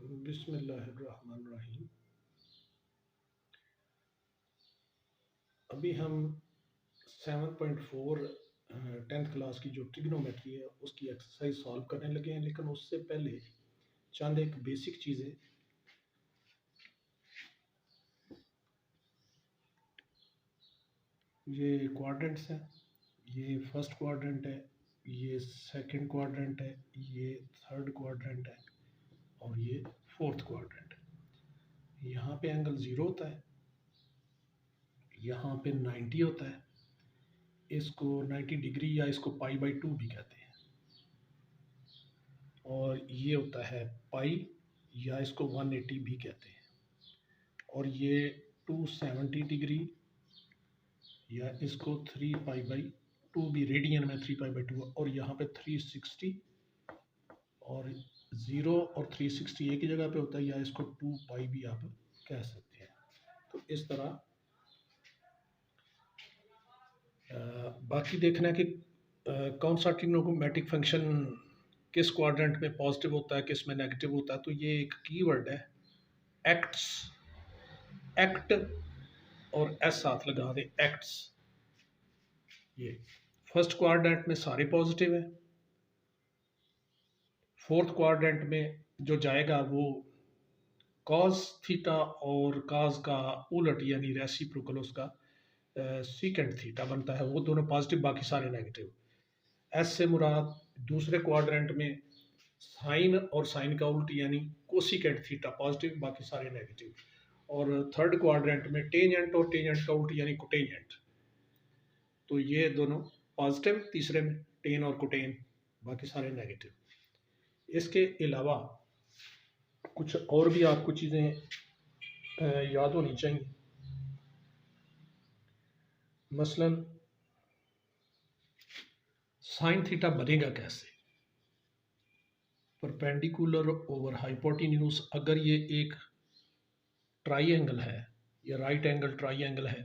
बिस्मिल्लाहिर्रहमानिर्रहीम। अभी हम 7.4 10th क्लास की जो ट्रिग्नोमेट्री है उसकी एक्सरसाइज सॉल्व करने लगे हैं, लेकिन उससे पहले चंद एक बेसिक चीज़ें। ये क्वाड्रेंट्स हैं, ये फर्स्ट क्वाड्रेंट है, ये सेकंड क्वाड्रेंट है, ये थर्ड क्वाड्रेंट है और ये फोर्थ क्वाड्रेंट है। यहाँ पे एंगल 0 होता है, यहाँ पे 90 होता है, इसको 90 डिग्री या इसको π/2 भी कहते हैं, और ये होता है पाई या इसको 180 भी कहते हैं, और ये 270 डिग्री या इसको 3π/2 भी, रेडियन में 3π/2, और यहाँ पे 360 और 0 और 360 एक ही जगह पे होता है, या इसको 2π भी आप कह सकते हैं। तो इस तरह बाकी देखना है कि कौन सा ट्रिग्नोमेट्रिक फंक्शन किस क्वाड्रेंट में पॉजिटिव होता है, किस में नेगेटिव होता है। तो ये एक कीवर्ड है, एक्ट्स, एक्ट और एस साथ लगा दे, एक्ट्स। ये फर्स्ट क्वाड्रेंट में सारे पॉजिटिव है, फोर्थ क्वाड्रेंट में जो जाएगा वो कॉस थीटा और कॉस का उलट यानी रेसिप्रोकल उसका सीकेंट थीटा बनता है, वो दोनों पॉजिटिव, बाकी सारे नेगेटिव। एस से मुराद दूसरे क्वाड्रेंट में साइन और साइन का उल्ट यानी कोसिकेंट थीटा पॉजिटिव, बाकी सारे नेगेटिव। और थर्ड क्वाड्रेंट में टेंजेंट और टेंजेंट का उल्ट यानी कोटेंजेंट, तो ये दोनों पॉजिटिव, तीसरे में टेन और कोटेन, बाकी सारे नेगेटिव। इसके अलावा कुछ और भी आपको चीज़ें याद होनी चाहिए। मसलन साइन थीटा बनेगा कैसे, परपेंडिकुलर ओवर हाइपोटेन्यूज। अगर ये एक ट्राइंगल है या राइट एंगल ट्राइंगल है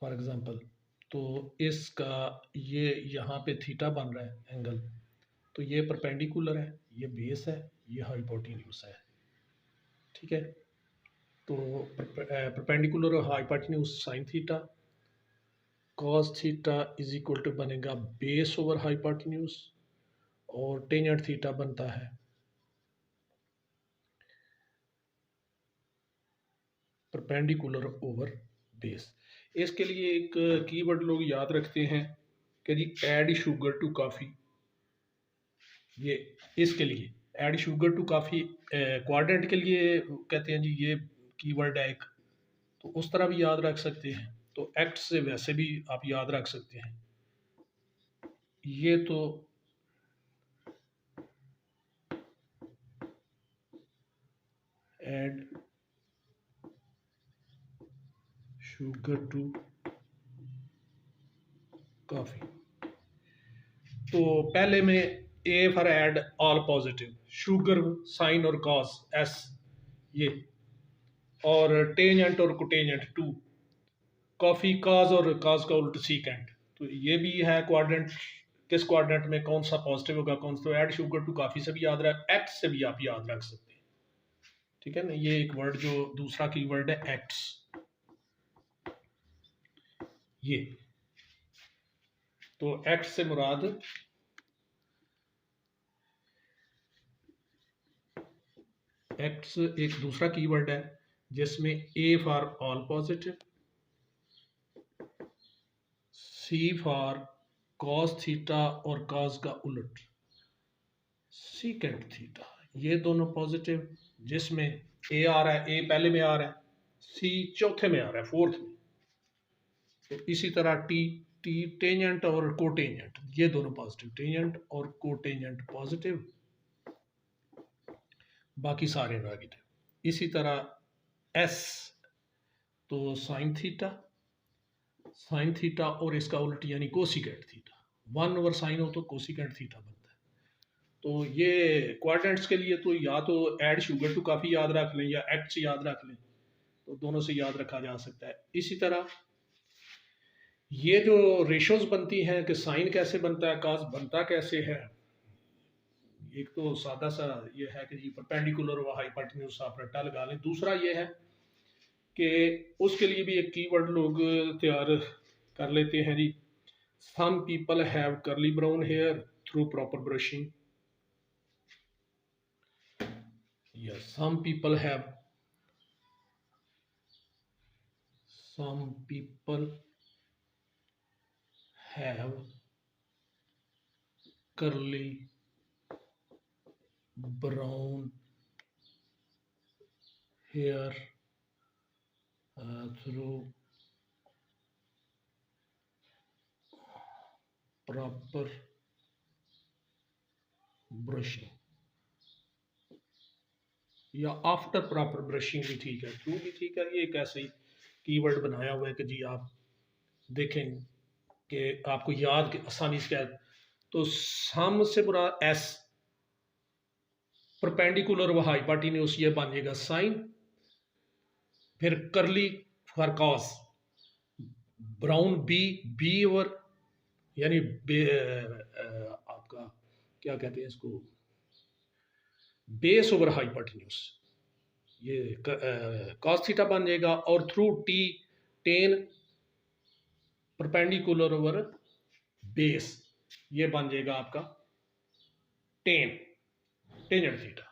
फॉर एग्जांपल, तो इसका ये यहाँ पे थीटा बन रहा है एंगल, तो ये परपेंडिकुलर है, ये बेस है, ये हाइपोटेन्यूज है, ठीक है। तो परपेंडिकुलर और hypotenuse sine theta, cos theta is equal to बनेगा बेस ओवर हाइपोटेन्यूज, और टेंजेंट थीटा बनता है परपेंडिकुलर ओवर बेस। इसके लिए एक कीवर्ड लोग याद रखते हैं कि जी ऐड शुगर टू कॉफ़ी। ये इसके लिए add sugar to coffee quadrant के लिए कहते हैं जी, ये कीवर्ड है एक, तो उस तरह भी याद रख सकते हैं। तो एक्ट से वैसे भी आप याद रख सकते हैं। ये तो ऐड शुगर टू कॉफ़ी, तो पहले में A for add all positive, sugar sine और कॉस एस ये, और टेंजेंट और कोटेंजेंट 2, कॉफी काज और काज का उल्ट सीकेंट। तो ये भी है क्वाड्रेंट, किस क्वाड्रेंट में कौन सा पॉजिटिव होगा, कौन सा। तो ऐड शुगर टू कॉफी से भी याद रख, एक्ट से भी आप याद रख सकते हैं, ठीक है ना। ये एक वर्ड जो दूसरा कीवर्ड है एक्ट्स, ये तो एक्ट से मुराद एक्ट्स एक दूसरा कीवर्ड है जिसमें A for all positive, C for cos theta और कॉस का उलट सीकेंट थीटा, ये दोनों पॉजिटिव, जिसमें ए आ रहा है, ए पहले में आ रहा है, सी चौथे में आ रहा है, फोर्थ में। तो इसी तरह टी टी टेंजेंट और कोटेंजेंट, ये दोनों पॉजिटिव, टेंजेंट और कोटेंजेंट पॉजिटिव, बाकी सारे नेगेटिव। इसी तरह एस, तो साइन थीटा और इसका उल्ट यानी कोसिकेंट थीटा, 1 ओवर साइन हो तो कोसिकेंट थीटा बनता है। तो ये क्वाड्रेंट्स के लिए तो या तो ऐड शुगर टू काफ़ी याद रख लें या एक्ट्स याद रख लें, तो दोनों से याद रखा जा सकता है। इसी तरह ये जो रेशोज बनती हैं कि साइन कैसे बनता है, काज बनता कैसे है, एक तो सादा सा ये है कि जी परपेंडिकुलर व हाइपोटेन्यूज आप रट्टा लगा लें। दूसरा ये है कि उसके लिए भी एक कीवर्ड लोग तैयार कर लेते हैं जी। Some people have curly brown hair through proper brushing, या some people have curly brown hair through proper brushing, या आफ्टर प्रॉपर ब्रशिंग भी ठीक है, थ्रू भी ठीक है। ये एक ऐसे ही कीवर्ड बनाया हुआ है कि जी आप देखें कि आपको याद आसानी से क्या। तो सम से बुरा एस, परपेंडिकुलर व हाइपोटेन्यूज ये बनेगा साइन, फिर करली for cos, brown B, B over यानी आपका क्या कहते हैं इसको, बेस ओवर हाइपोटेन्यूज, ये कॉस थीटा बन जाएगा। और through T, tan perpendicular over base, ये बन जाएगा आपका टेन, टेंजेंट थीटा।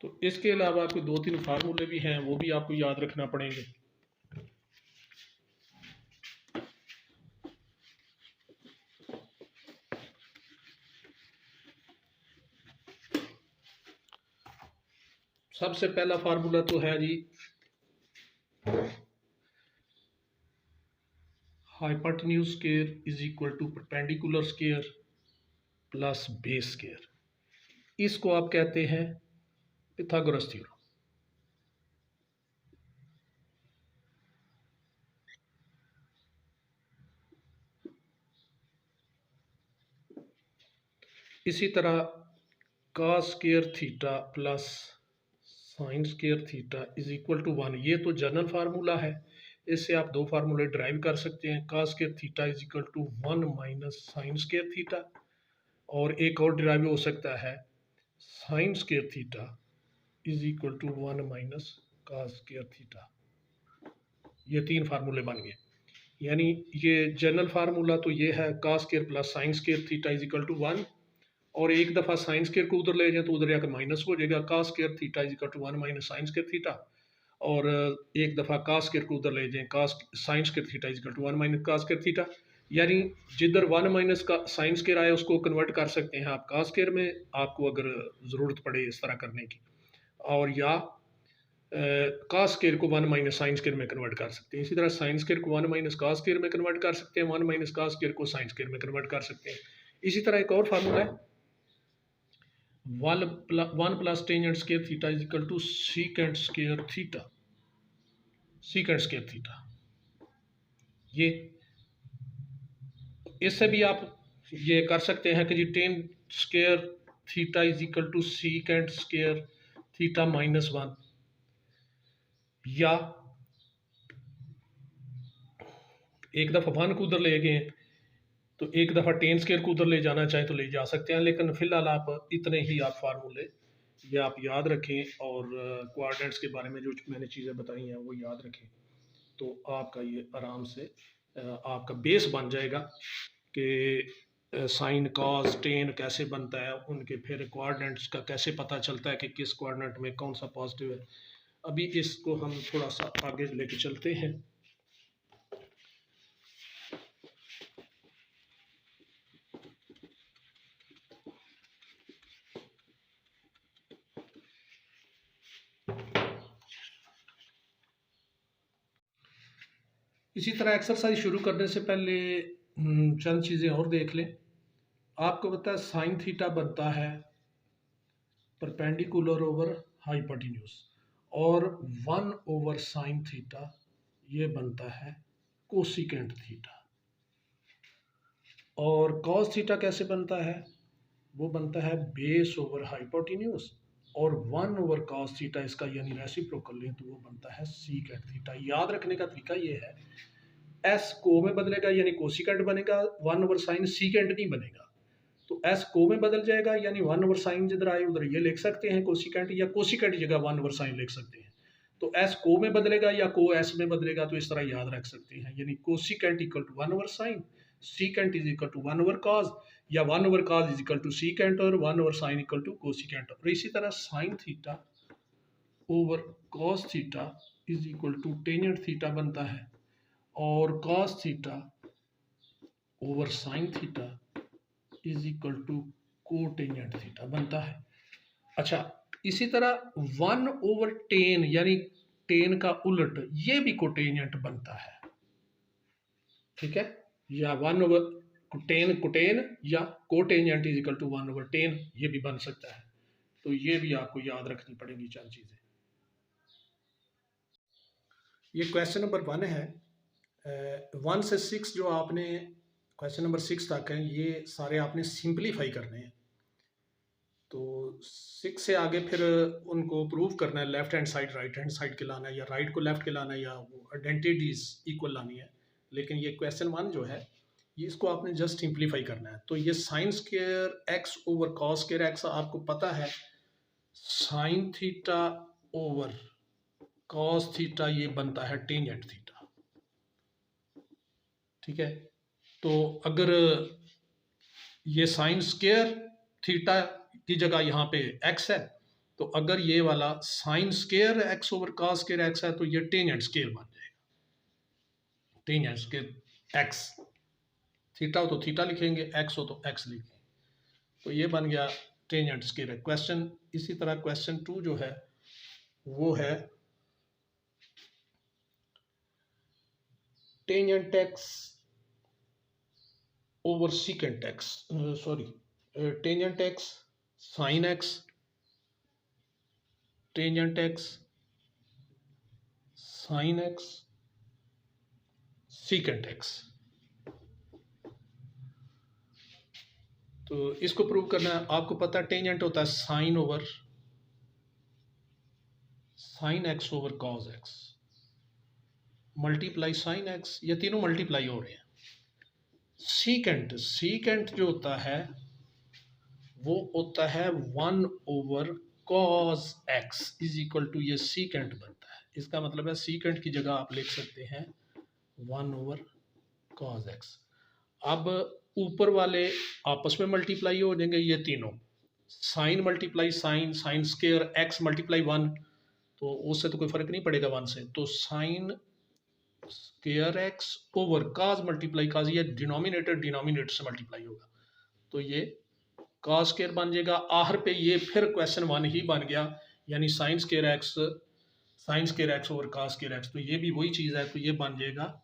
तो इसके अलावा कोई 2-3 फार्मूले भी हैं, वो भी आपको याद रखना पड़ेंगे। सबसे पहला फार्मूला तो है जी hypotenuse square is equal to perpendicular square plus base square. इसको आप कहते हैं पिथागोरस थ्योरम। इसी तरह cos square theta plus sine square theta is equal to 1, ये तो जनरल फार्मूला है। इससे आप 2 फार्मूले ड्राइव कर सकते हैं। cos square theta is equal to 1 minus sine square theta, और एक और ड्राइव हो सकता है sine square theta is equal to 1 minus cos square theta. ये 3 फार्मूले बन गए। यानी ये जनरल फार्मूला तो ये है cos square plus sine square theta is equal to 1, और एक दफ़ा साइन स्क्वायर को उधर ले जाए तो उधर जाकर माइनस हो जाएगा, cos square theta is equal to 1 minus sine square theta. और एक दफ़ा cos स्क्वायर को उधर ले जाएं, cos sine square theta is equal to 1 minus cos square theta. यानी जिधर 1 माइनस का साइन स्क्वायर आए उसको कन्वर्ट कर सकते हैं आप cos स्क्वायर में, आपको अगर ज़रूरत पड़े इस तरह करने की, और या cos स्क्वायर को 1 माइनस साइन स्क्वायर में कन्वर्ट कर सकते हैं। इसी तरह साइन स्क्वायर को 1 माइनस cos स्क्वायर में कन्वर्ट कर सकते हैं, 1 माइनस cos स्क्वायर को साइन स्क्वायर में कन्वर्ट कर सकते हैं। इसी तरह एक और फार्मूला है 1 plus tangent square theta is equal to secant square theta, secant square theta. ये इससे भी आप ये कर सकते हैं कि जी tan square theta is equal to secant square theta minus 1, या एक दफ़ा 1 को उधर ले गए तो एक दफ़ा टेन स्क्वायर को उधर ले जाना चाहें तो ले जा सकते हैं। लेकिन फिलहाल आप इतने ही आप फार्मूले ये आप याद रखें, और कोऑर्डिनेट्स के बारे में जो मैंने चीज़ें बताई हैं वो याद रखें, तो आपका ये आराम से आपका बेस बन जाएगा कि साइन कॉस टेन कैसे बनता है, उनके फिर कोऑर्डिनेट्स का कैसे पता चलता है कि किस कोऑर्डिनेट में कौन सा पॉजिटिव है। अभी इसको हम थोड़ा सा आगे लेके चलते हैं। इसी तरह एक्सरसाइज शुरू करने से पहले चंद चीज़ें और देख लें। आपको पता है साइन थीटा बनता है परपेंडिकुलर ओवर हाइपोटेन्यूज, और 1 ओवर साइन थीटा ये बनता है कोसिकेंट थीटा। और कॉस थीटा कैसे बनता है, वो बनता है बेस ओवर हाइपोटेन्यूज, और 1 ओवर कॉस थीटा इसका यानी रेसिप्रोकल लें तो वो बनता है सीकेंट थीटा। याद रखने का तरीका ये है, एस को में बदलेगा यानी कोसिकेंट बनेगा, 1 ओवर साइन सीकेंट नहीं बनेगा। तो एस को में बदल जाएगा, यानी 1/sin जिधर आए उधर ये लिख सकते हैं कोसिकेंट, या कोसिकेंट जगह 1/sin लिख सकते हैं। तो एस को में बदलेगा या को एस में बदलेगा, तो इस तरह याद रख सकते हैं, यानी cosecant equal to 1/sin, secant is equal to 1/cos, या 1/cos is equal to secant, और 1/sin इक्वल टू कोसिकेंट। और इसी तरह sine theta over cos theta is equal to tangent theta बनता है, और cos theta over sine theta is equal to cotangent theta बनता है। अच्छा, इसी तरह 1/tan यानी टेन का उलट, ये भी कोटेंजेंट बनता है, ठीक है, या 1/tan कोटेन या cotangent is equal to 1/tan, ये भी बन सकता है। तो ये भी आपको याद रखनी पड़ेगी चार चीजें। ये क्वेश्चन नंबर 1 है। 1 से 6 जो आपने क्वेश्चन नंबर 6 तक है, ये सारे आपने सिंपलीफाई करने हैं। तो 6 से आगे फिर उनको प्रूव करना है, left hand side right hand side के लाना है, या राइट को लेफ्ट के लाना है, या वो आइडेंटिटीज इक्वल लानी है। लेकिन ये क्वेश्चन 1 जो है, ये इसको आपने जस्ट सिंपलीफाई करना है। तो ये sine square X over cos square x, आपको पता है sine theta over cos theta ये बनता है टेंजेंट थीटा, ठीक है। तो अगर ये साइन स्क्वायर थीटा की जगह यहाँ पे एक्स है, तो अगर ये वाला sign square X over cos square x है, तो ये टेंजेंट स्क्वायर बन जाएगा, टेंजेंट स्क्वायर एक्स। थीटा हो तो थीटा लिखेंगे, एक्स हो तो एक्स लिखेंगे, तो ये बन गया टेंजेंट स्क्वायर क्वेश्चन। इसी तरह क्वेश्चन 2 जो है वो है tangent x over secant x, sorry, tangent X sine x, tangent X sine x secant x. तो इसको प्रूव करना है। आपको पता है टेंजेंट होता है sine over sine X over cos X multiply sine X, ये तीनों मल्टीप्लाई हो रहे हैं। सीकेंट, सीकेंट जो होता है वो होता है 1/cos x is equal to, ये सीकेंट बनता है। इसका मतलब है सीकेंट की जगह आप लिख सकते हैं 1/cos x। अब ऊपर वाले आपस में मल्टीप्लाई हो जाएंगे, ये तीनों sine multiply sine, sine square X multiply 1, तो उससे तो कोई फर्क नहीं पड़ेगा 1 से, तो साइन स्क्वायर एक्स ओवर काज मल्टीप्लाई काज, ये डिनोमिनेटर डिनोमिनेटर से मल्टीप्लाई होगा, तो ये काज स्क्वायर बन जाएगा। आखिर पे ये फिर क्वेश्चन 1 ही बन गया, यानी साइन स्क्वायर एक्स ओवर काज स्क्वायर एक्स, तो ये भी वही चीज़ है, तो ये बन जाएगा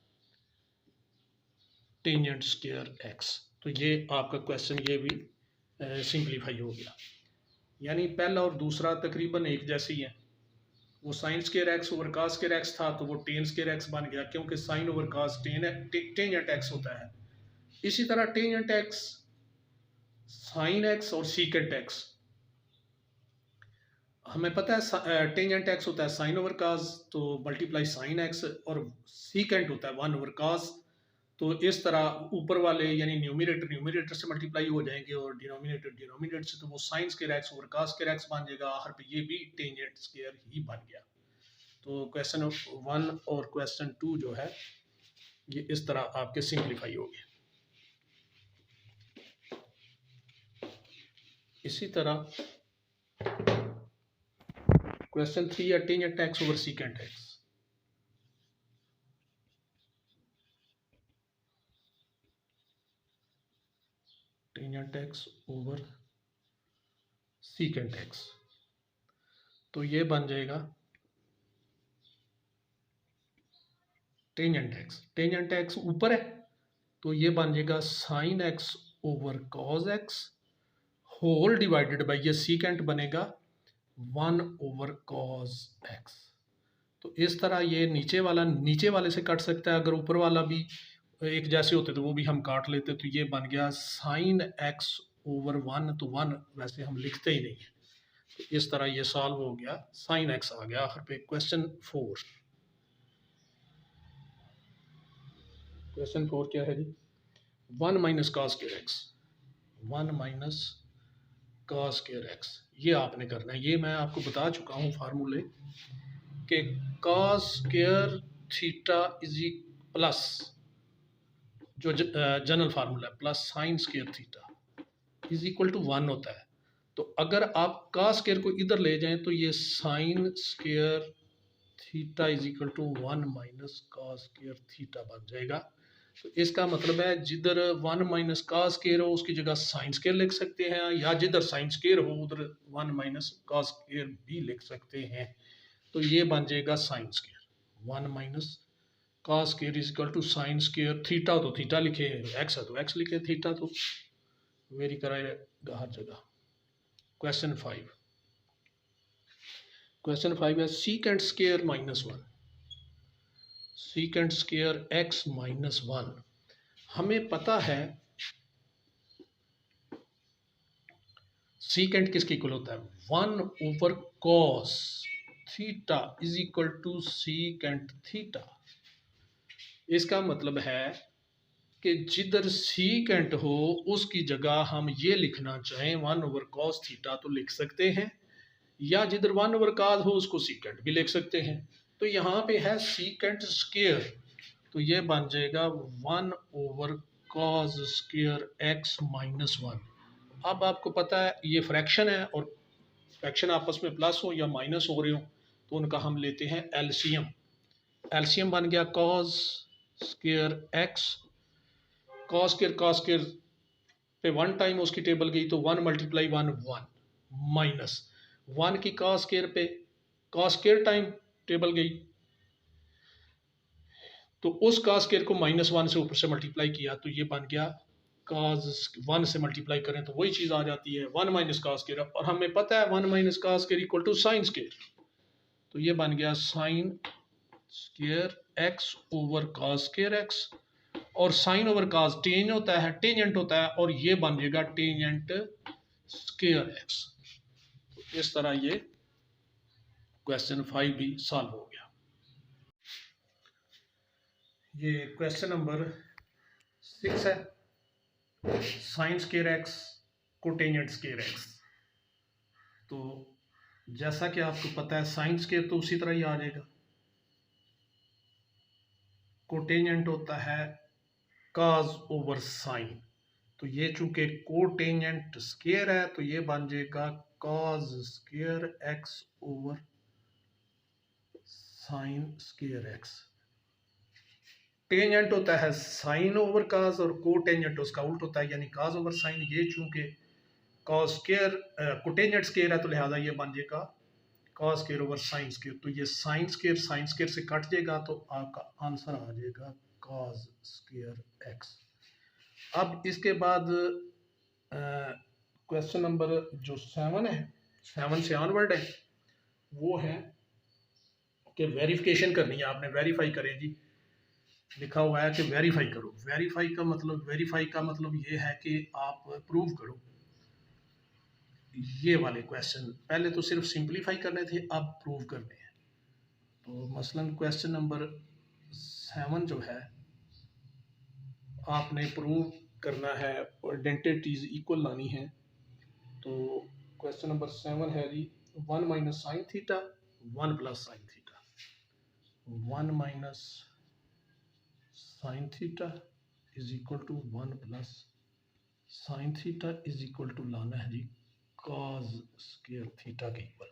टेंजेंट स्क्वायर एक्स। तो ये आपका क्वेश्चन ये भी सिंप्लीफाई हो गया, यानी पहला और दूसरा तकरीबन एक जैसे ही है। वो sine square X over cos square X था, तो वो टेन स्क्वायर एक्स बन गया, क्योंकि sine over cos tangent X होता है। इसी तरह टेंजेंट एक्स साइन एक्स और सीकेंट एक्स, हमें पता है टेंजेंट एक्स होता है साइन ओवर कास, तो मल्टीप्लाई साइन एक्स, और सीकेंट होता है 1/cos। तो इस तरह ऊपर वाले यानी न्यूमरेटर न्यूमरेटर से मल्टीप्लाई हो जाएंगे, और डिनोमिनेटर डिनोमिनेटर से, तो वो sine square X over cos square X बन जाएगा। आखिर पे ये भी टेंजेंट स्क्वायर ही बन गया। तो क्वेश्चन 1 और क्वेश्चन 2 जो है ये इस तरह आपके सिंप्लीफाई हो गए। इसी तरह क्वेश्चन 3 है tangent x over secant x. Tangent x over secant x, तो ये बन जाएगा टेंजेंट एक्स ऊपर है, तो ये बन जाएगा sine X over cos X whole divided by, ये सीकेंट बनेगा 1/cos x। तो इस तरह ये नीचे वाला नीचे वाले से कट सकता है, अगर ऊपर वाला भी एक जैसे होते तो वो भी हम काट लेते, तो ये बन गया साइन x ओवर 1, तो 1 वैसे हम लिखते ही नहीं है, तो इस तरह ये सॉल्व हो गया, साइन x आ गया आखिर पे। क्वेश्चन 4 क्या है जी? 1 - cos square x. 1 minus cos square x, ये आपने करना है। ये मैं आपको बता चुका हूँ फार्मूले कि cos square theta is plus जो जनरल फार्मूला है plus sine square theta is equal to 1 होता है। तो अगर आप कॉस स्क्वायर को इधर ले जाएं तो ये sine square theta is equal to 1 minus cos square theta बन जाएगा। तो इसका मतलब है जिधर 1 माइनस कॉस स्क्वायर हो उसकी जगह साइन स्क्वायर लिख सकते हैं, या जिधर साइन स्क्वायर हो उधर 1 माइनस कॉस स्क्वायर भी लिख सकते हैं। तो ये बन जाएगा sine square 1 minus cos square is equal to sine square theta, तो थीटा लिखे, एक्स है तो एक्स लिखे, थीटा तो वेरी कराएगा हर जगह। क्वेश्चन 5 है secant square minus 1, secant square x minus 1। हमें पता है सीकेंट किसके इक्वल होता है, 1 over cos theta is equal to secant theta. इसका मतलब है कि जिधर सीकेंट हो उसकी जगह हम ये लिखना चाहें 1 ओवर कॉस थीटा तो लिख सकते हैं, या जिधर 1 ओवर कॉस हो उसको सीकेंट भी लिख सकते हैं। तो यहाँ पे है सीकेंट स्क्वायर, तो ये बन जाएगा 1 over cos square x minus 1। अब आपको पता है ये फ्रैक्शन है, और फ्रैक्शन आपस में प्लस हो या माइनस हो रहे हो तो उनका हम लेते हैं एलसीएम। एलसीएम बन गया cos square x, cos square पे 1 टाइम उसकी टेबल गई तो 1 मल्टीप्लाई 1 1 माइनस 1 की कॉस स्क्वायर पे कॉस स्क्वायर टाइम टेबल गई तो उस कॉस स्क्वायर को -1 से ऊपर से मल्टीप्लाई किया तो ये बन गया कॉस 1 से मल्टीप्लाई करें तो वही चीज़ आ जाती है 1 माइनस कॉस स्क्वायर, और हमें पता है 1 minus cos square equal to sine square, तो ये बन गया sine square X over cos square X, और साइन ओवर कॉस टेन होता है, टेंजेंट होता है, और ये बन जाएगा टेंजेंट स्क्वायर एक्स। तो इस तरह ये क्वेश्चन 5 भी सॉल्व हो गया। ये क्वेश्चन नंबर 6 है, sine square x cotangent square x. तो जैसा कि आपको पता है साइन स्क्वायर तो उसी तरह ही आ जाएगा, कोटेंजेंट होता है कॉस ओवर साइन, तो ये चूंकि कोटेंजेंट स्क्वायर है तो ये बन जाएगा cos square X over sign square x. Tangent होता है साइन ओवर कॉस और कोटेंजेंट उसका उल्ट होता है, यानी कॉस ओवर साइन। ये चूंकि कॉस स्क्वायर कोटेंजेंट स्क्वायर है तो लिहाजा ये बन जाएगा cos square over sign square, तो ये साइन स्क्वायर से कट जाएगा तो आपका आंसर आ जाएगा कॉस स्क्वायर एक्स। अब इसके बाद क्वेश्चन नंबर जो 7 है, 7 से ऑनवर्ड है, वो है कि वेरिफिकेशन करनी है आपने, वेरीफाई करें जी। लिखा हुआ है कि वेरीफाई करो, वेरीफाई का मतलब ये है कि आप प्रूव करो। ये वाले क्वेश्चन पहले तो सिर्फ सिंपलीफाई करने थे, अब प्रूव करने हैं। तो मसलन क्वेश्चन नंबर 7 जो है आपने प्रूव करना है, आइडेंटिटीज इक्वल लानी है। तो क्वेश्चन नंबर 7 है जी 1 minus sine theta 1 plus sine theta, 1 minus sine theta is equal to 1 plus sine theta is equal to लाना है जी कॉस स्क्वायर थीटा के इक्वल।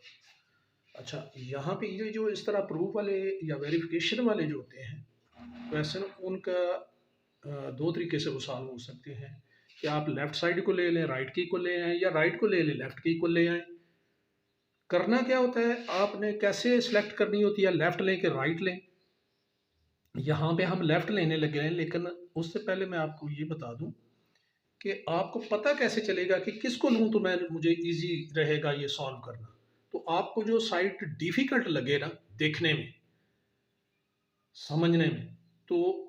अच्छा, यहाँ पे ये जो इस तरह प्रूफ वाले या वेरिफिकेशन वाले जो होते हैं क्वेश्चन, उनका 2 तरीके से वो सॉल्व हो सकते हैं कि आप लेफ्ट साइड को ले लें, राइट की को ले आएँ, या राइट को ले लें लेफ्ट की को ले आएँ। करना क्या होता है, आपने कैसे सिलेक्ट करनी होती है, लेफ्ट लें कि राइट लें। यहाँ पे हम लेफ्ट लेने लगे हैं, लेकिन उससे पहले मैं आपको ये बता दूं कि आपको पता कैसे चलेगा कि किसको लूँ तो मुझे इजी रहेगा ये सॉल्व करना। तो आपको जो साइट डिफिकल्ट लगे ना देखने में, समझने में, तो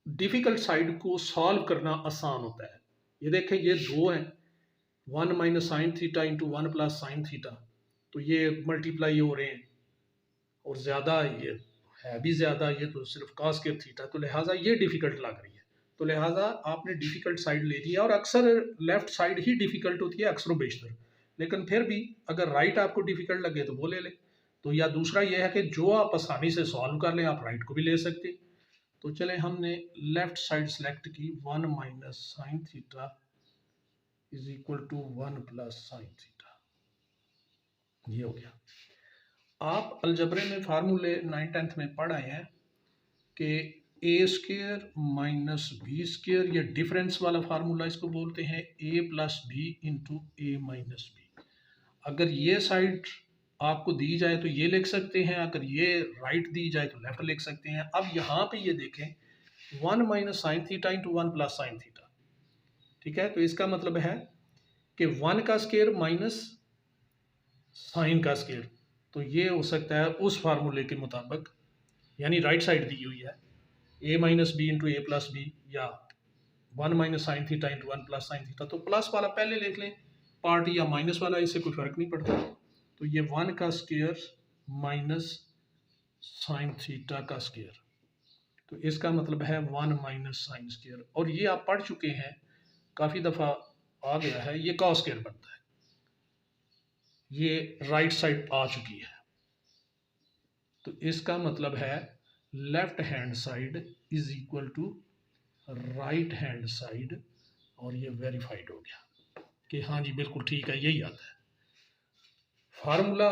डिफिकल्ट साइड को सॉल्व करना आसान होता है। ये देखें, ये 2 हैं, 1 minus sine theta into 1 plus sine theta, तो ये मल्टीप्लाई हो रहे हैं, और ज़्यादा ये है भी ज़्यादा, ये तो सिर्फ कॉस स्क्वायर थीटा, तो लिहाजा ये डिफिकल्ट लग रही है। तो लिहाजा आपने डिफ़िकल्ट साइड ले ली है, और अक्सर लेफ़्ट साइड ही डिफ़िकल्ट होती है अक्सर बेशतर, लेकिन फिर भी अगर राइट आपको डिफ़िकल्ट लगे तो वो ले लें। तो या दूसरा ये है कि जो आप आसानी से सॉल्व कर लें, आप राइट को भी ले सकते हैं। तो चलें, हमने लेफ़्ट साइड सेलेक्ट की, 1 minus sine theta is equal to 1 plus sine theta, ये हो गया। आप अलजबरे में फार्मूले 9th-10th में पढ़ आए हैं कि ए स्क्र माइनस बी स्क्र, ये डिफरेंस वाला फार्मूला इसको बोलते हैं, ए plus B into A minus B. अगर ये साइड आपको दी जाए तो ये लिख सकते हैं, अगर ये राइट दी जाए तो लेफ्ट लिख सकते हैं। अब यहाँ पे ये देखें, 1 minus sine theta into 1 plus sine theta, ठीक है। तो इसका मतलब है कि 1 का स्क्वायर माइनस साइन का स्क्वायर, तो ये हो सकता है उस फार्मूले के मुताबिक, यानी राइट साइड दी हुई है ए minus B into A plus B, या 1 minus sine theta into 1 plus sine theta. तो प्लस वाला पहले लिख लें पार्ट, या माइनस वाला, इससे कोई फर्क नहीं पड़ता। तो ये 1 का स्क्वायर माइनस साइन थीटा का स्क्वायर, तो इसका मतलब है 1 माइनस साइन स्क्वायर। और ये आप पढ़ चुके हैं, काफ़ी दफ़ा आ गया है, ये कॉस स्क्वायर बनता है, ये राइट साइड आ चुकी है। तो इसका मतलब है left hand side is equal to right hand side, और ये वेरीफाइड हो गया कि हाँ जी बिल्कुल ठीक है, यही आता है। फार्मूला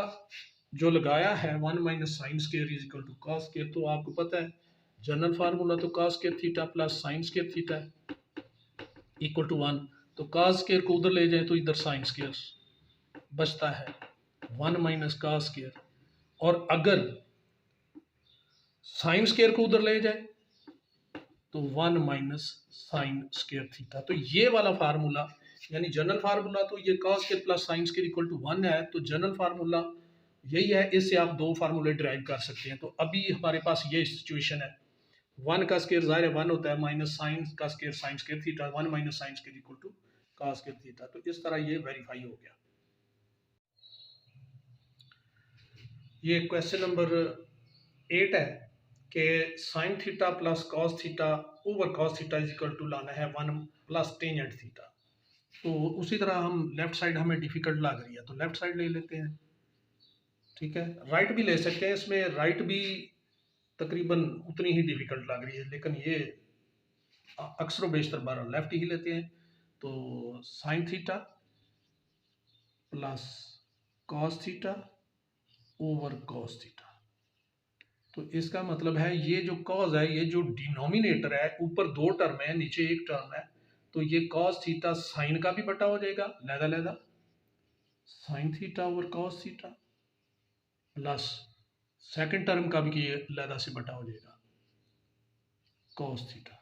जो लगाया है 1 minus sine square is equal to cos square, तो आपको पता है जनरल फार्मूला तो cos square theta plus sine square theta है इक्वल टू 1। तो कॉस स्क्वायर को उधर ले जाए तो इधर साइन स्क्वायर बचता है, 1 माइनस कॉस स्क्वायर। और अगर साइन स्क्वायर को उधर ले जाए तो 1 माइनस साइन स्क्वायर थीटा। तो ये वाला फार्मूला, यानी जनरल फार्मूला तो ये cos square plus sine square equal to 1 है, तो जनरल फार्मूला यही है, इससे आप दो फार्मूले ड्राइव कर सकते हैं। तो अभी हमारे पास ये सिचुएशन है, 1 का स्क्वायर ज़ाहिर है 1 होता है, माइनस साइन का square sine square theta, 1 minus sine square equal to cos square theta. तो इस तरह ये वेरीफाई हो गया। ये क्वेश्चन नंबर 8 है कि sine theta plus cos theta over cos theta is equal to लाना है 1 प्लस टेंजेंट थीटा। तो उसी तरह हम लेफ्ट साइड हमें डिफिकल्ट लग रही है तो लेफ्ट साइड ले लेते हैं, ठीक है। राइट भी ले सकते हैं, इसमें राइट भी तकरीबन उतनी ही डिफिकल्ट लग रही है, लेकिन ये अक्सर बेशतर बार लेफ्ट ही लेते हैं। तो sign theta plus cos theta over cos theta, तो इसका मतलब है ये जो कॉज है, ये जो डिनोमिनेटर है, ऊपर दो टर्म है नीचे एक टर्म है, तो ये कॉस थीटा साइन का भी बटा हो जाएगा, लहदा लहदा sine theta over cos theta, plus second term का भी ये लहदा से बटा हो जाएगा कॉस थीटा।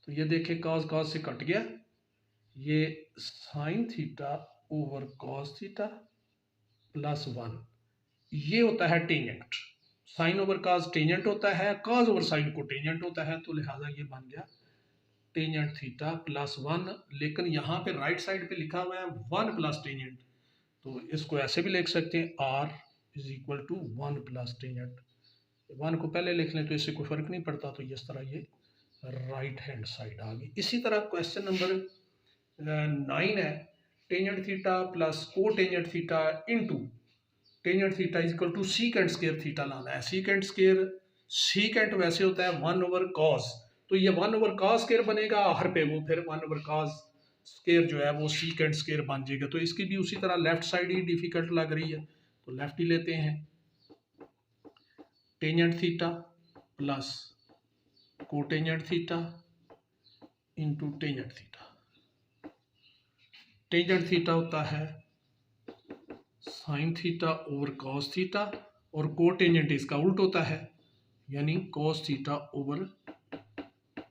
तो ये देखिए कॉस कॉस से कट गया, ये sine theta over cos theta plus 1, ये होता है tangent. Sine over cos tangent होता है, कॉस ओवर साइन को टेंजेंट होता है, तो लिहाजा ये बन गया टेंजेंट थीटा प्लस 1। लेकिन यहाँ पे राइट साइड पे लिखा हुआ है 1 प्लस टेंजेंट, तो इसको ऐसे भी लिख सकते हैं, R is equal to 1 plus tangent. 1 को पहले लिख लें तो इससे कोई फर्क नहीं पड़ता, तो इस तरह ये राइट हैंड साइड आ गई। इसी तरह क्वेश्चन नंबर 9 है, tangent theta plus cotangent theta into tangent theta is equal to secant square theta लाना है। सीकेंट स्क्वायर, सीकेंट वैसे होता है 1 ओवर कॉस, तो ये 1 ओवर कॉस स्क्वायर बनेगा, हर पे वो फिर 1 ओवर कॉस स्क्वायर जो है वो सीकेंट स्क्वायर बन जाएगा। तो इसकी भी उसी तरह लेफ्ट साइड ही डिफिकल्ट लग रही है, तो लेफ्ट ही लेते हैं, tangent theta plus cotangent theta into tangent theta. Tangent theta होता है sine theta over cos theta, और कोटेंजेंट इसका उल्ट होता है, यानी cos theta over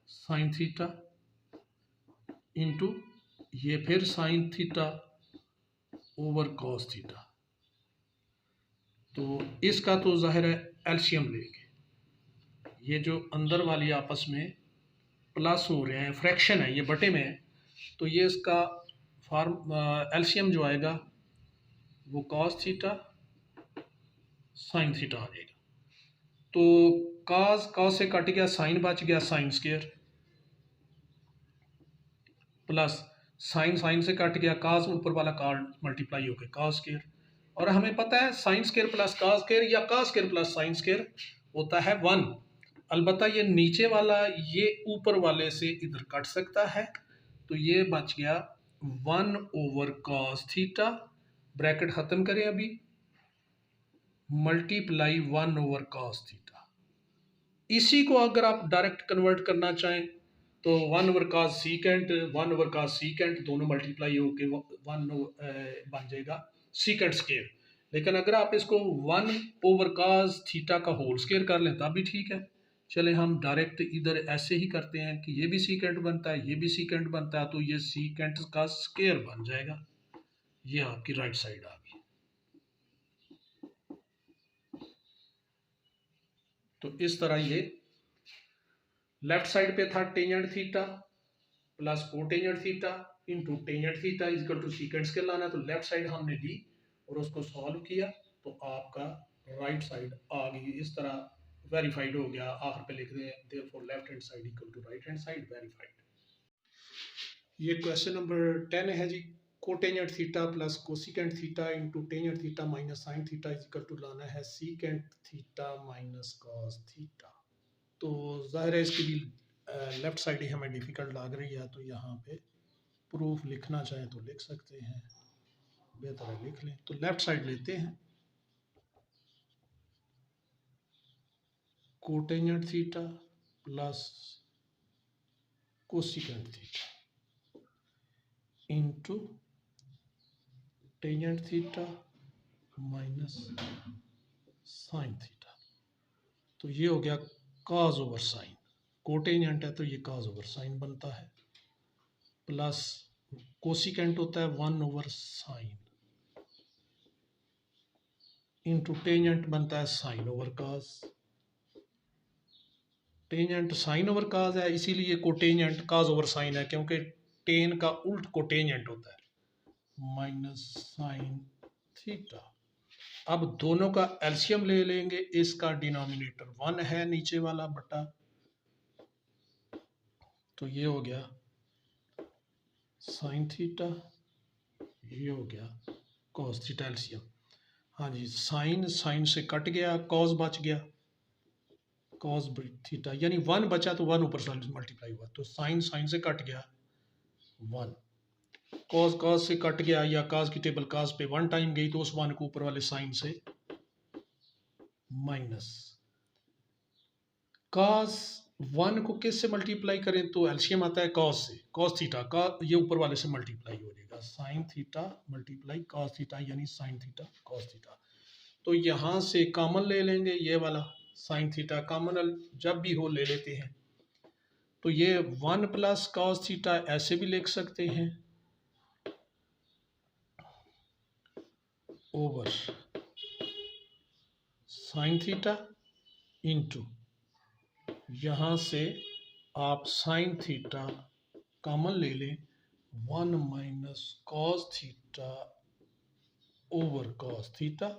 sine theta into ये फिर sign theta over cos theta. तो इसका तो जाहिर है एलसीएम लेंगे, ये जो अंदर वाली आपस में प्लस हो रहे हैं, फ्रैक्शन है, ये बटे में है, तो ये इसका फार्म एलसीएम जो आएगा वो कॉस थीटा साइन थीटा आ जाएगा। तो कॉस कॉस से कट गया, साइन बच गया, sine square, plus sine sine से कट गया, काज ऊपर वाला कार्ड मल्टीप्लाई हो गया काज स्केयर। और हमें पता है साइन स्केयर प्लस काज स्केयर या काज स्केयर प्लस साइन स्केयर होता है 1। अलबत्ता ये नीचे वाला ये ऊपर वाले से इधर कट सकता है, तो ये बच गया 1/cos थीटा, ब्रैकेट खत्म करें अभी, मल्टीप्लाई 1/cos थीटा। इसी को अगर आप डायरेक्ट कन्वर्ट करना चाहें तो 1/cos सीकेंट 1/cos सीकेंट दोनों मल्टीप्लाई होके 1 बन जाएगा सीकेंट स्केयर। लेकिन अगर आप इसको 1/cos थीटा का होल स्केयर कर लें तब भी ठीक है। चले हम डायरेक्ट इधर ऐसे ही करते हैं कि ये भी सीकेंट बनता है, ये भी सीकेंट बनता है, तो ये सीकेंट का स्केयर बन जाएगा। ये आपकी राइट साइड आ गई। तो इस तरह ये लेफ्ट साइड पे था tangent theta plus cotangent theta into tangent theta equal to secant square लाना है, तो लेफ्ट साइड हमने ली और उसको सॉल्व किया तो आपका राइट साइड आ गई। इस तरह वेरीफाइड हो गया। आखिर पे लिख दें therefore left hand side equal to right hand side, verified. ये क्वेश्चन नंबर 10 है जी। Cotangent theta plus cosecant theta into tangent theta minus sine theta equal to लाना है secant theta minus cos theta. तो जाहिर है इसकी भी लेफ्ट साइड ही हमें डिफ़िकल्ट लग रही है, तो यहाँ पे प्रूफ लिखना चाहें तो लिख सकते हैं, बेहतर है लिख लें। तो लेफ्ट साइड लेते हैं, cotangent theta plus cosecant theta into tangent theta minus sine theta. तो ये हो गया कॉस ओवर साइन, कोटेंजेंट है तो ये कॉस ओवर साइन बनता है, प्लस कोसिकेंट होता है 1/साइन इंटू टेंजेंट बनता है sine over cos. Tangent sine over cos है इसीलिए कोटेंजेंट कॉस ओवर साइन है, क्योंकि टेन का उल्ट कोटेंजेंट होता है, माइनस साइन थीटा। अब दोनों का एलसीएम ले लेंगे, इसका डिनोमिनेटर 1 है नीचे वाला बटा, तो ये हो गया साइन थीटा, ये हो गया कॉस थीटा एलसीएम। हाँ जी, साइन साइन से कट गया, कॉस बच गया, कॉस थीटा यानी 1 बचा तो 1 ऊपर साइन मल्टीप्लाई हुआ, तो साइन साइन से कट गया 1, कॉस कॉस से कट गया या कॉस की टेबल कॉस पे 1 टाइम गई तो उस 1 को ऊपर वाले साइन से माइनस, कॉस 1 को किस से मल्टीप्लाई करें तो एलसीएम आता है कॉस से, कॉस थीटा का ये ऊपर वाले से मल्टीप्लाई हो जाएगा, sine theta multiply cos theta यानी साइन थीटा कॉस थीटा। तो यहाँ से कॉमन ले लेंगे, ये वाला साइन थीटा कॉमन जब भी हो ले लेते हैं, तो ये 1 प्लस कॉस थीटा ऐसे भी लिख सकते हैं ओवर साइन थीटा इंटू यहाँ से आप साइन थीटा कॉमन ले लें 1 minus cos theta over cos theta.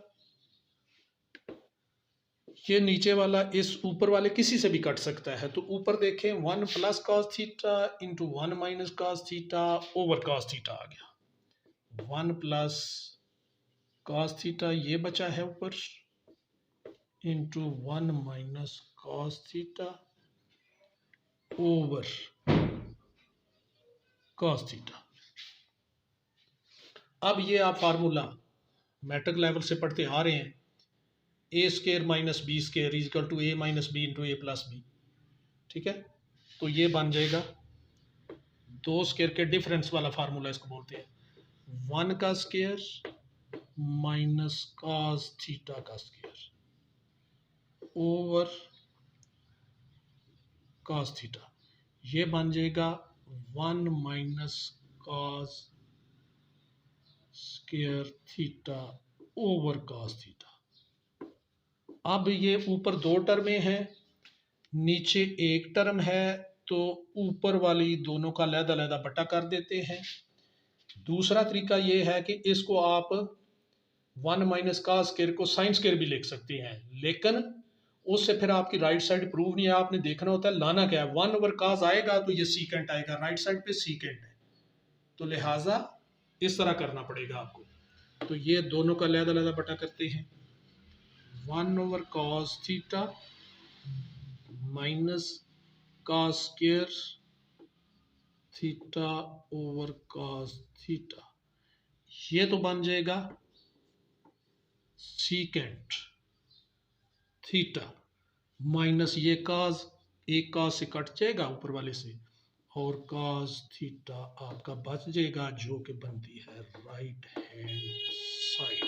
ये नीचे वाला इस ऊपर वाले किसी से भी कट सकता है, तो ऊपर देखें 1 plus cos theta into 1 minus cos theta over cos theta आ गया, 1 प्लस कॉस थीटा ये बचा है ऊपर into 1 minus cos theta over cos theta. अब ये आप फार्मूला मैट्रिक लेवल से पढ़ते आ रहे हैं, A square minus B square equal to A minus B into A plus B, ठीक है। तो ये बन जाएगा 2 स्केयर के डिफरेंस वाला फार्मूला इसको बोलते हैं, 1 का स्केयर माइनस कॉस थीटा का स्केयर ओवर कॉस थीटा, ये बन जाएगा 1 minus cos square theta over cos theta. अब ये ऊपर 2 टर्में हैं, नीचे एक टर्म है, तो ऊपर वाली दोनों का अलग-अलग बटा कर देते हैं। दूसरा तरीका ये है कि इसको आप 1 माइनस कॉस स्केयर को साइन स्केयर भी लिख सकते हैं, लेकिन उससे फिर आपकी राइट साइड प्रूव नहीं है, आपने देखना होता है लाना क्या है। 1/cos आएगा तो ये सीकेंट आएगा, राइट साइड पे सीकेंट है, तो लिहाजा इस तरह करना पड़ेगा आपको। तो ये दोनों का अलग-अलग बटा करते हैं, 1/cos theta minus cos square theta over cos theta, ये तो बन जाएगा सीकेंट थीटा माइनस ये cos, एक cos से कट जाएगा ऊपर वाले से, और cos थीटा आपका बच जाएगा, जो कि बनती है राइट हैंड साइड।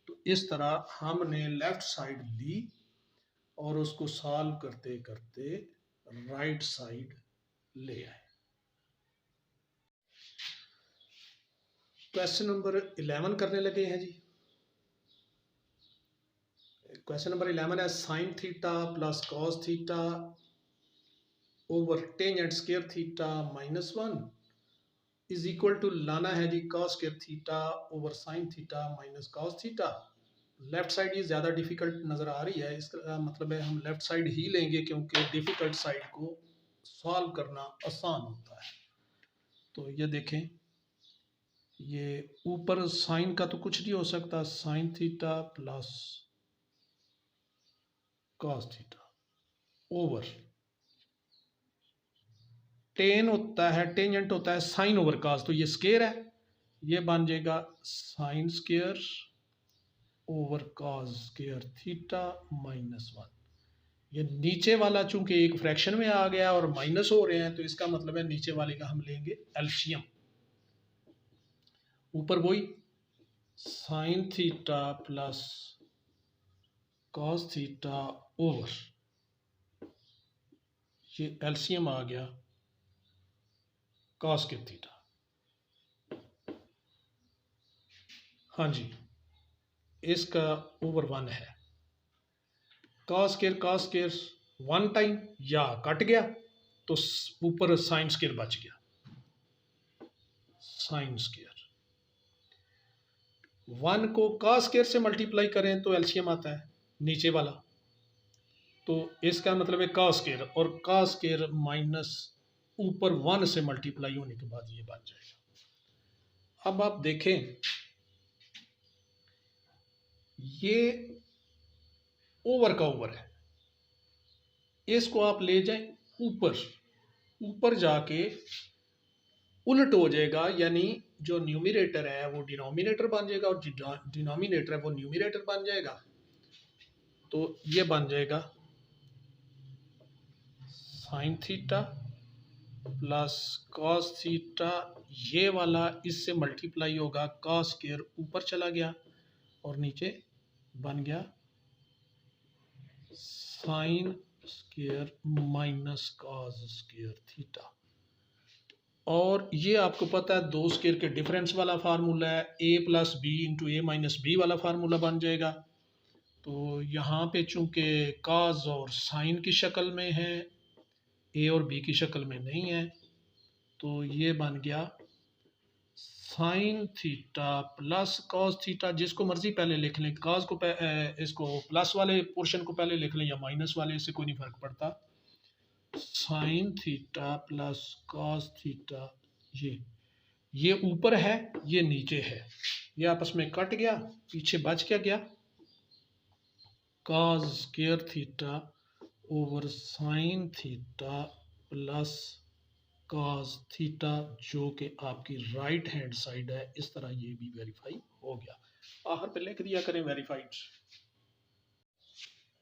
तो इस तरह हमने लेफ्ट साइड ली और उसको सॉल्व करते करते राइट साइड ले आए। क्वेश्चन नंबर 11 करने लगे हैं जी। क्वेश्चन नंबर 11 है sine theta plus cos theta over tangent square theta -1 is equal to लाना है जी cos square theta over sine theta minus cos theta. Left side ये ज़्यादा डिफिकल्ट नज़र आ रही है, इसका मतलब है हम लेफ्ट साइड ही लेंगे क्योंकि डिफिकल्ट साइड को सॉल्व करना आसान होता है। तो ये देखें, ये ऊपर साइन का तो कुछ नहीं हो सकता, sign theta plus cos theta over ten होता है, टेंजेंट होता है साइन ओवर कॉस, तो ये स्क्वायर है, ये बन जाएगा sine square over cos square theta -1। ये नीचे वाला चूंकि एक फ्रैक्शन में आ गया और माइनस हो रहे हैं, तो इसका मतलब है नीचे वाले का हम लेंगे एलसीएम। ऊपर वही sign theta plus cos theta over, ये एलसीएम आ गया कॉस के थीटा। हाँ जी, इसका ओवर 1 है, कॉस स्क्वायर 1 टाइम या कट गया तो ऊपर साइन स्क्वायर बच गया, साइन स्क्वायर 1 को कॉस स्क्वायर से मल्टीप्लाई करें तो एलसीएम आता है नीचे वाला, तो इसका मतलब है कॉस स्क्वायर और कॉस स्क्वायर माइनस ऊपर 1 से मल्टीप्लाई होने के बाद ये बन जाएगा। अब आप देखें, ये ओवर का ओवर है, इसको आप ले जाएं ऊपर, ऊपर जाके उलट हो जाएगा, यानी जो न्यूमिनेटर है वो डिनोमिनेटर बन जाएगा और डिनोमिनेटर है वो न्यूमिनेटर बन जाएगा। तो ये बन जाएगा sign theta plus cos theta, ये वाला इससे मल्टीप्लाई होगा, कॉस स्क्वायर ऊपर चला गया और नीचे बन गया sine square minus cos square theta. और ये आपको पता है दो स्क्वायर के डिफरेंस वाला फार्मूला है, a plus B into A minus B वाला फार्मूला बन जाएगा। तो यहाँ पे चूंकि कॉस और साइन की शक्ल में है, a और b की शक्ल में नहीं है, तो ये बन गया sign theta plus cos theta, जिसको मर्जी पहले लिख लें, कॉस को इसको प्लस वाले पोर्शन को पहले लिख लें या माइनस वाले, इससे कोई नहीं फर्क पड़ता। Sign theta plus cos theta, ये ऊपर है ये नीचे है, ये आपस में कट गया, पीछे बच क्या गया cos square theta over sine theta plus cos theta, जो कि आपकी राइट हैंड साइड है। इस तरह ये भी वेरीफाई हो गया, आखिर पे लिख दिया करें वेरीफाइड।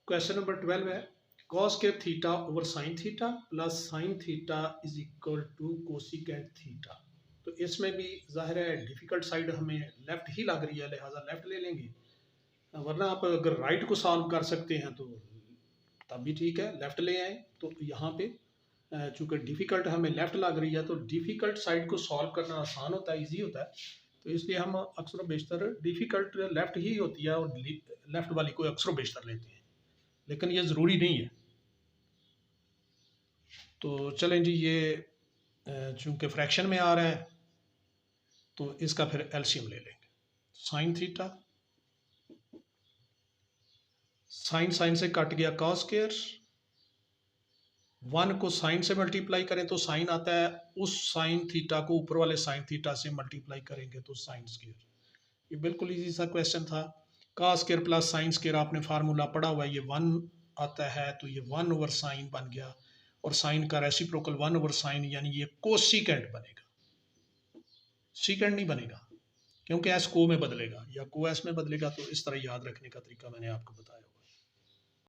क्वेश्चन नंबर 12 है cos square theta over sine theta plus sine theta is equal to cosecant theta. तो इसमें भी जाहिर है डिफिकल्ट साइड हमें लेफ्ट ही लग रही है, लिहाजा लेफ्ट ले लेंगे, वरना आप अगर राइट को सॉल्व कर सकते हैं तो तब भी ठीक है, लेफ्ट ले आए। तो यहाँ पे चूँकि डिफ़िकल्ट हमें लेफ़्ट लग रही है, तो डिफ़िकल्ट साइड को सॉल्व करना आसान होता है, ईजी होता है, तो इसलिए हम अक्सर बेशतर डिफ़िकल्ट लेफ़्ट ही होती है और लेफ़्ट वाली को अक्सर बेशतर लेते हैं, लेकिन ये ज़रूरी नहीं है। तो चलें जी, ये चूँकि फ्रैक्शन में आ रहा है तो इसका फिर एलसीएम ले लेंगे। साइन थीटा, साइन साइन से कट गया कॉस स्क्वायर 1 को साइन से मल्टीप्लाई करें तो साइन आता है, उस साइन थीटा को ऊपर वाले साइन थीटा से मल्टीप्लाई करेंगे तो साइन स्क्वायर। ये बिल्कुल इजी सा क्वेश्चन था। Cos square plus sine square आपने फार्मूला पढ़ा हुआ है, ये 1 आता है तो ये 1 ओवर साइन बन गया, और साइन का रेसिप्रोकल 1 ओवर साइन, यानी ये कोसिकेंट बनेगा, सीकेंट नहीं बनेगा, क्योंकि एस को में बदलेगा या को एस में बदलेगा। तो इस तरह याद रखने का तरीका मैंने आपको बताया।